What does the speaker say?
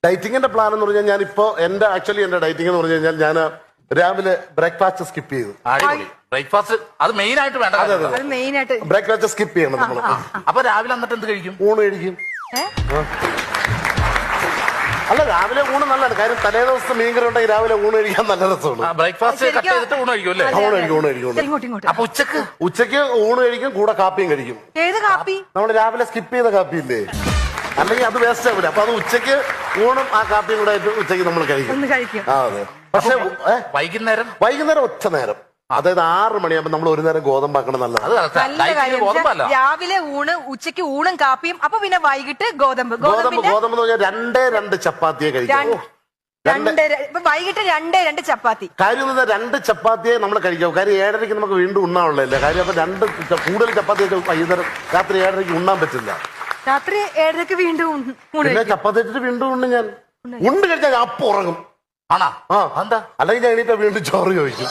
ഡയറ്റിങ്ങിന്റെ plan എന്ന് പറഞ്ഞാൽ ഞാനിപ്പോ എന്റെ ഡയറ്റിംഗ് എന്ന് പറഞ്ഞു കഴിഞ്ഞാൽ ഞാൻ രാവിലെ ബ്രേക്ക്ഫാസ്റ്റ് സ്കിപ്പ് ചെയ്തു. ബ്രേക്ക്ഫാസ്റ്റ് അത് മെയിൻ ആയിട്ട് വേണ്ട. ബ്രേക്ക്ഫാസ്റ്റ് സ്കിപ്പ് ചെയ്യണം നമ്മൾ. അപ്പൊ രാവിലെ എന്നിട്ട് എന്ത് കഴിക്കും? ഊണ് കഴിക്കും. അല്ല, രാവിലെ ഊണ് നല്ലതാണ്. കാര്യം തലേ ദിവസത്തെ മീൻകറി ഉണ്ടെങ്കിൽ രാവിലെ ഊണ് കഴിക്കാൻ നല്ല രസമാണ്. ബ്രേക്ക്ഫാസ്റ്റ് കട്ട് ചെയ്തിട്ട് ഊണ് കഴിക്കും അല്ലേ? ഊണ് കഴിക്കും. അപ്പൊ ഉച്ചക്ക് ഊണ് കഴിക്കും, കൂടെ കാപ്പിയും കഴിക്കും. ഏത് കാപ്പി? നമ്മൾ രാവിലെ സ്കിപ്പ് ചെയ്ത കാപ്പി ഇല്ലേ, അല്ലെങ്കിൽ അത് വേസ്റ്റ് ആവില്ല. അപ്പൊ അത് ഉച്ചക്ക് ഊണും ആ കാപ്പിയും കൂടെ ആയിട്ട് ഉച്ചക്ക് നമ്മൾ കഴിക്കും. ആ അതെ. പക്ഷെ വൈകുന്നേരം ഒറ്റ നേരം, അതായത് 6 മണിയാകുമ്പോ നമ്മൾ ഒരു നേരം ഗോതമ്പാക്കണം. നല്ലത്. രാവിലെ ഊണ്, ഉച്ചക്ക് ഊണും കാപ്പിയും, അപ്പൊ പിന്നെ വൈകിട്ട് ഗോതമ്പ് എന്ന് പറഞ്ഞാൽ 2 ചപ്പാത്തിയെ കഴിക്കാം. വൈകിട്ട് 2 ചപ്പാത്തി. കാര്യം 2 ചപ്പാത്തിയെ നമ്മൾ കഴിക്കാം. കാര്യം 7:30 നമുക്ക് വീണ്ടും ഉണ്ണാനുള്ളതല്ലേ. കാര്യം അപ്പൊ 2 കൂടുതൽ ചപ്പാത്തിയൊക്കെ വൈകുന്നേരം രാത്രി 7:30 ഉണ്ണാൻ പറ്റില്ല. രാത്രി 7:30 വീണ്ടും പിന്നെ ചപ്പാത്തി വെച്ചിട്ട് വീണ്ടും ഉണ്ണും. ഞാൻ ഉണ്ട് കഴിച്ചാൽ ഞാൻ അപ്പൊ ഉറങ്ങും. ആണോ? അല്ലെങ്കിൽ ഞാൻ എണീറ്റാ വീണ്ടും ചോറ് ചോദിക്കും.